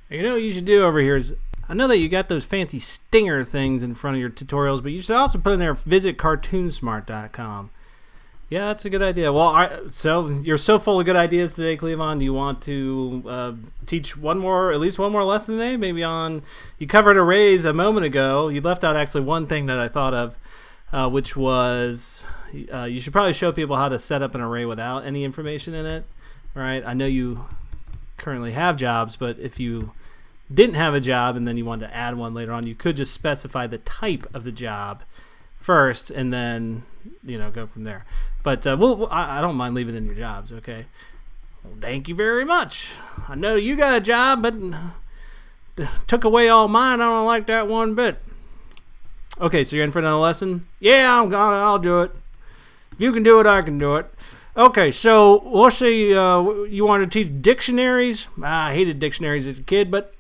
You know what you should do over here is, I know that you got those fancy stinger things in front of your tutorials, but you should also put in there, visit CartoonSmart.com. Yeah, that's a good idea. Well, so you're so full of good ideas today, Cleavon. Do you want to teach at least one more lesson today? Maybe on, you covered arrays a moment ago. You left out actually one thing that I thought of, which was you should probably show people how to set up an array without any information in it. Right? I know you currently have jobs, but if you didn't have a job and then you wanted to add one later on, you could just specify the type of the job first and then go from there. But I don't mind leaving in your jobs. Okay. Well, thank you very much. I know you got a job, but took away all mine. I don't like that one bit. Okay, so you're in for another lesson? Yeah, I'll do it. If you can do it, I can do it. Okay, so we'll see. You want to teach dictionaries? I hated dictionaries as a kid, but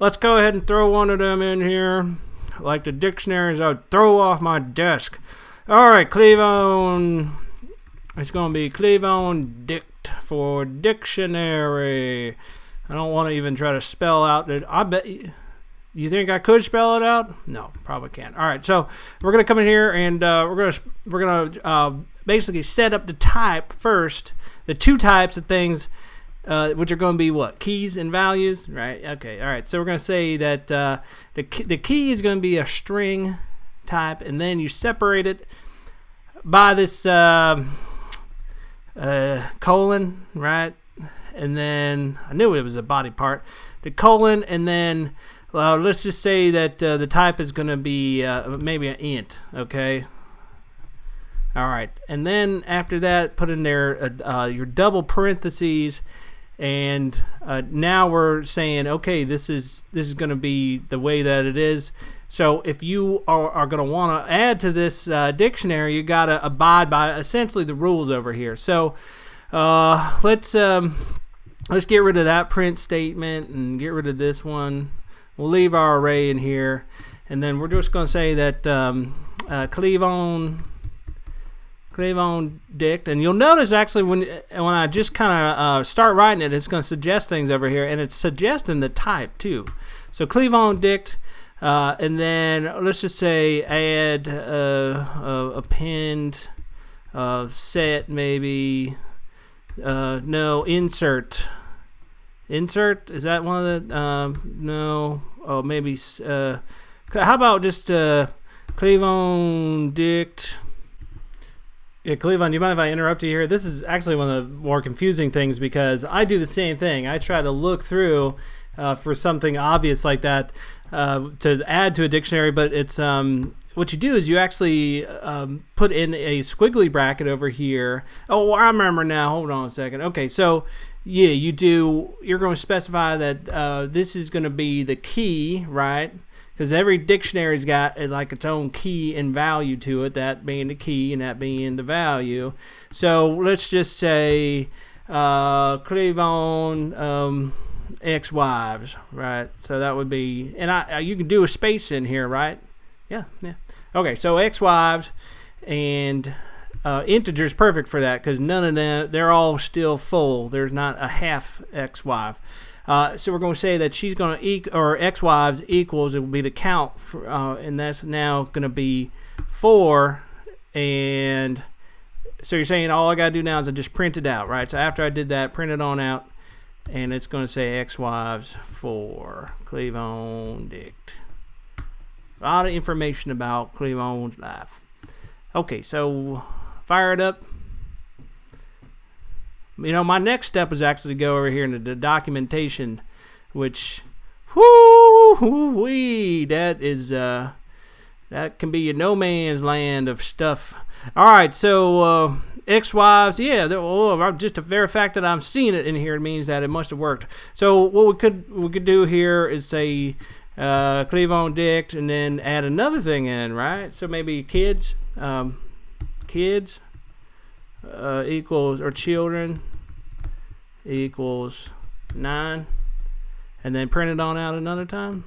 let's go ahead and throw one of them in here. Like the dictionaries I would throw off my desk. All right, Cleavon. It's going to be Cleavon Dict for dictionary. I don't want to even try to spell out that. I bet you think I could spell it out? No, probably can't. All right, so we're going to come in here and we're going to basically set up the type first, the two types of things, which are going to be what? Keys and values, right? Okay, all right. So we're going to say that the key is going to be a string type, and then you separate it by this colon, right? And then I knew it was a body part. The colon, and then let's just say that the type is going to be maybe an int, okay? All right, and then after that, put in there your double parentheses, and now we're saying, okay, this is going to be the way that it is. So if you are going to want to add to this dictionary, you got to abide by essentially the rules over here. So let's get rid of that print statement and get rid of this one. We'll leave our array in here, and then we're just going to say that Cleavon Dict, and you'll notice actually when I just kind of start writing it, it's going to suggest things over here, and it's suggesting the type too. So Cleavon Dict, and then let's just say add append set maybe no insert. Insert, is that one of the no? Oh, maybe how about just Cleavon Dict? Yeah, Cleavon, do you mind if I interrupt you here? This is actually one of the more confusing things because I do the same thing. I try to look through for something obvious like that to add to a dictionary, but it's what you do is you actually put in a squiggly bracket over here. Oh, I remember now. Hold on a second. Okay, so yeah, you're going to specify that this is going to be the key, right? Because every dictionary's got like its own key and value to it, that being the key and that being the value. So let's just say Cleavon ex-wives, right? So that would be, and you can do a space in here, right? Yeah. Okay, so ex-wives, and integer is perfect for that because none of them, they're all still full. There's not a half ex-wife. So we're going to say that she's going to or ex-wives equals, it will be the count for, and that's now going to be 4. And so you're saying all I got to do now is I just print it out, right? So after I did that, print it on out, and it's going to say ex-wives for Cleavon Dict. A lot of information about Cleavon's life. Okay, so fire it up. My next step is actually to go over here into the documentation, which, that is, that can be a no man's land of stuff. All right, so ex-wives, yeah, just the very fact that I'm seeing it in here means that it must have worked. So what we could do here is say Cleavon Dict, and then add another thing in, right? So maybe kids equals, or children equals 9, and then print it on out another time.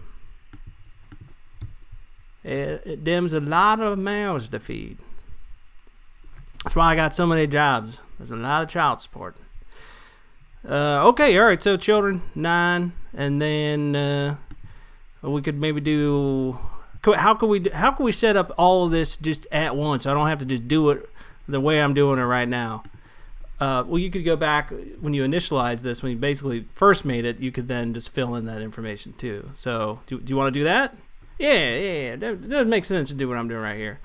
It dims a lot of mouths to feed. That's why I got so many jobs. There's a lot of child support. Okay, all right. So children 9, and then we could maybe do. How can we set up all of this just at once? I don't have to just do it the way I'm doing it right now. Well, you could go back when you initialize this, when you basically first made it. You could then just fill in that information too. So do you want to do that? Yeah. That does make sense to do what I'm doing right here,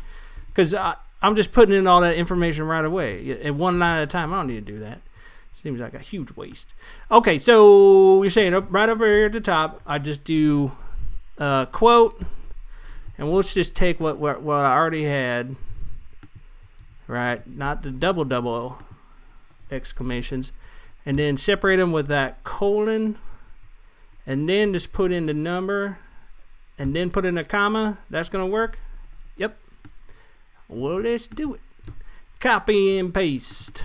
because I'm just putting in all that information right away, and one line at a time. I don't need to do that. Seems like a huge waste. Okay, so you're saying right over here at the top, I just do quote, and we'll just take what I already had, right? Not the double exclamations, and then separate them with that colon, and then just put in the number, and then put in a comma. That's gonna work. Yep. Well, let's do it. Copy and paste.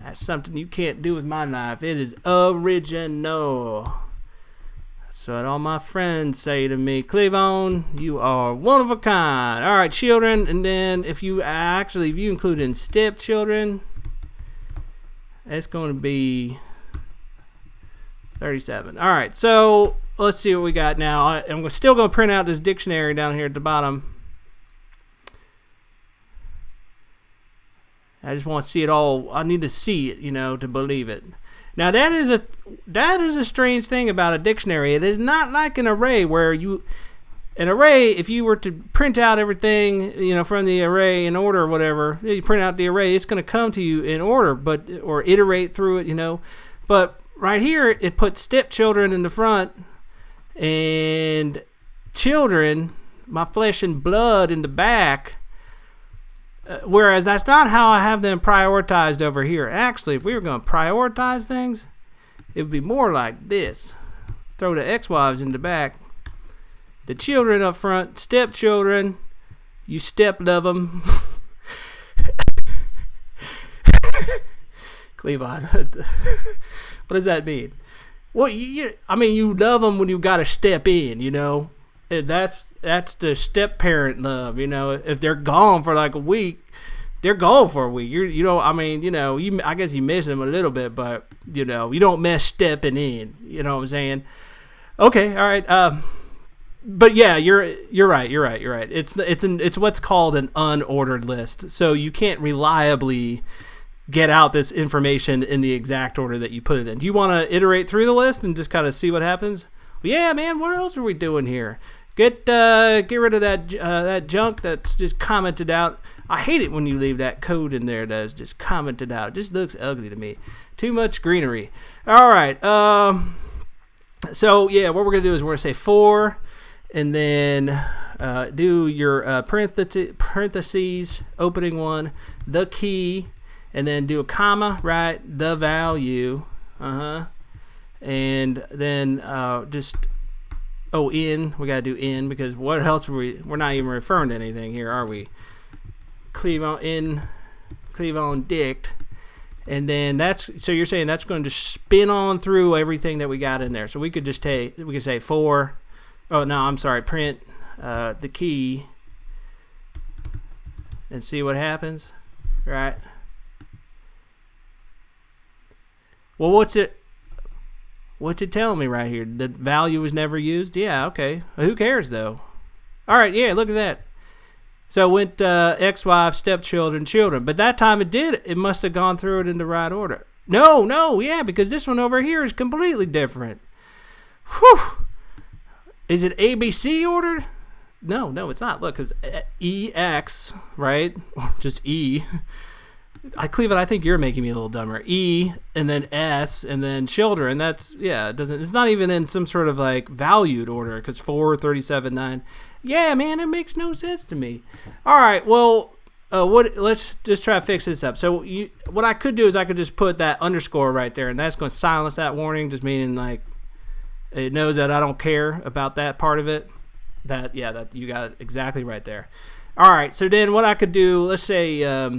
That's something you can't do with my knife. It is original. That's what all my friends say to me. Cleavon, you are one of a kind. All right, children, and then if you include in step children, it's going to be 37. All right, so let's see what we got now. I'm still going to print out this dictionary down here at the bottom. I just want to see it all. I need to see it, to believe it. Now that is a strange thing about a dictionary. It is not like an array where an array, if you were to print out everything, from the array in order or whatever, you print out the array, it's going to come to you in order, or iterate through it, But right here, it puts stepchildren in the front and children, my flesh and blood, in the back. Whereas that's not how I have them prioritized over here. Actually, if we were going to prioritize things, it would be more like this. Throw the ex-wives in the back. The children up front, stepchildren. You step love them. Cleavon. What does that mean? Well, you love them when you got to step in, That's the step parent love, If they're gone for like a week, they're gone for a week. I guess you miss them a little bit, but you don't mess stepping in. You know what I'm saying? Okay, all right. But yeah, you're right. It's what's called an unordered list, so you can't reliably get out this information in the exact order that you put it in. Do you want to iterate through the list and just kind of see what happens? Well, yeah, man. What else are we doing here? Get rid of that junk that's just commented out. I hate it when you leave that code in there that's just commented out. It just looks ugly to me. Too much greenery. All right. So yeah, what we're gonna do is we're gonna say for, and then do your parentheses, opening one, the key, and then do a comma, right? The value, and then just. In, we gotta do in, because what else we're not even referring to anything here, are we? Cleavon dict, and then so you're saying that's going to spin on through everything that we got in there. So we could just say for, print the key and see what happens, right? Well, what's it telling me right here? The value was never used? Yeah, okay. Who cares, though? All right, yeah, look at that. So it went ex-wife, stepchildren, children. But that time it did. It must have gone through it in the right order. No, yeah, because this one over here is completely different. Whew. Is it ABC ordered? No, it's not. Look, because EX, right? Or just E. Cleveland, I think you're making me a little dumber. E, and then S, and then children. It's not even in some sort of like valued order, because 4, 37, 9. Yeah, man, it makes no sense to me. All right, well, let's just try to fix this up. So what I could do is I could just put that underscore right there, and that's going to silence that warning, just meaning like it knows that I don't care about that part of it. That you got it exactly right there. All right, so then what I could do, let's say, I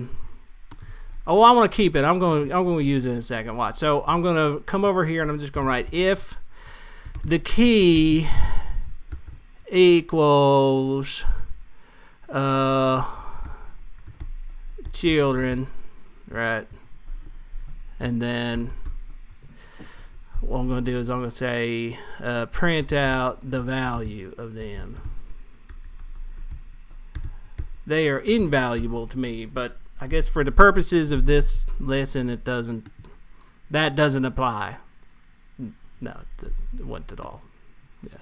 want to keep it. I'm going to use it in a second. Watch. So I'm going to come over here and I'm just going to write if the key equals children, right? And then what I'm going to do is I'm going to say print out the value of them. They are invaluable to me, but I guess for the purposes of this lesson, that doesn't apply. No, it wouldn't at all. Yeah.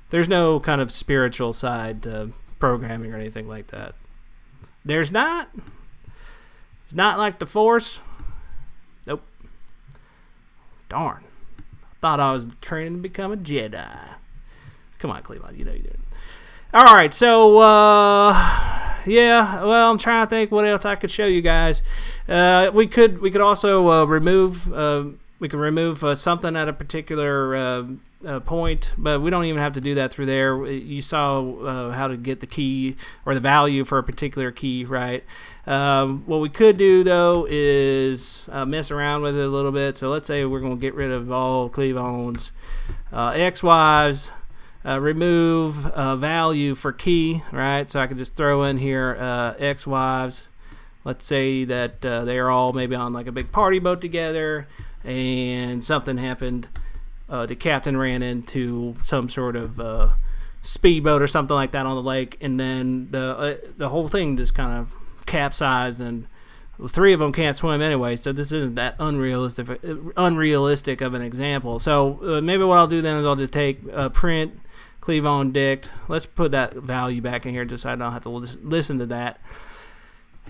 There's no kind of spiritual side to programming or anything like that. There's not. It's not like the Force. Nope. Darn. I thought I was training to become a Jedi. Come on, Cleveland. You know you do it. All right, so yeah. Well, I'm trying to think what else I could show you guys. We could also remove. We can remove something at a particular point, but we don't even have to do that through there. You saw how to get the key or the value for a particular key, right? What we could do, though, is mess around with it a little bit. So let's say we're going to get rid of all Cleavons, XYs, remove value for key, right? So I can just throw in here XYs. Let's say that they're all maybe on like a big party boat together, and something happened. The captain ran into some sort of speedboat or something like that on the lake, and then the whole thing just kind of capsized, and three of them can't swim anyway, so this isn't that unrealistic of an example. So maybe what I'll do then is I'll just take print Cleavon dict. Let's put that value back in here just so I don't have to listen to that.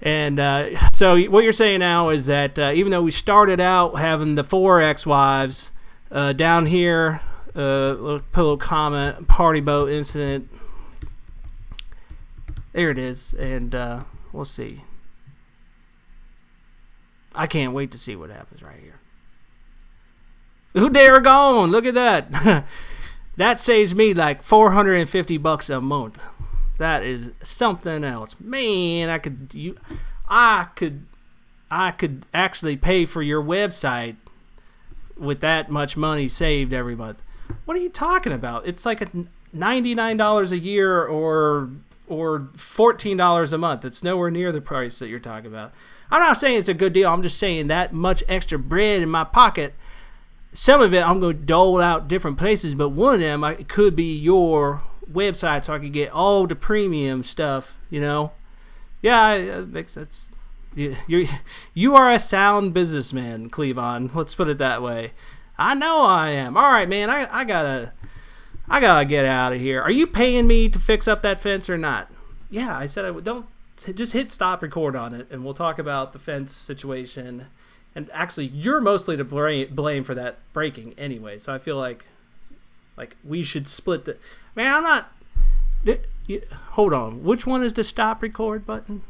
And so what you're saying now is that even though we started out having the 4 XYs, down here, put a little comment, party boat incident. There it is, and we'll see. I can't wait to see what happens right here. Who dare gone? Look at that. That saves me like $450 a month. That is something else. Man, I could actually pay for your website with that much money saved every month. What are you talking about? It's like $99 a year or $14 a month. It's nowhere near the price that you're talking about. I'm not saying it's a good deal. I'm just saying that much extra bread in my pocket, some of it I'm going to dole out different places, but one of them could be your website, so I could get all the premium stuff, you know? Yeah, it makes sense. You are a sound businessman, Cleavon. Let's put it that way. I know I am. All right, man. I gotta get out of here. Are you paying me to fix up that fence or not? Yeah, I said I would. Don't just hit stop record on it, and we'll talk about the fence situation. And actually, you're mostly to blame for that breaking anyway. So I feel like we should split the. Man, I'm not. Hold on. Which one is the stop record button?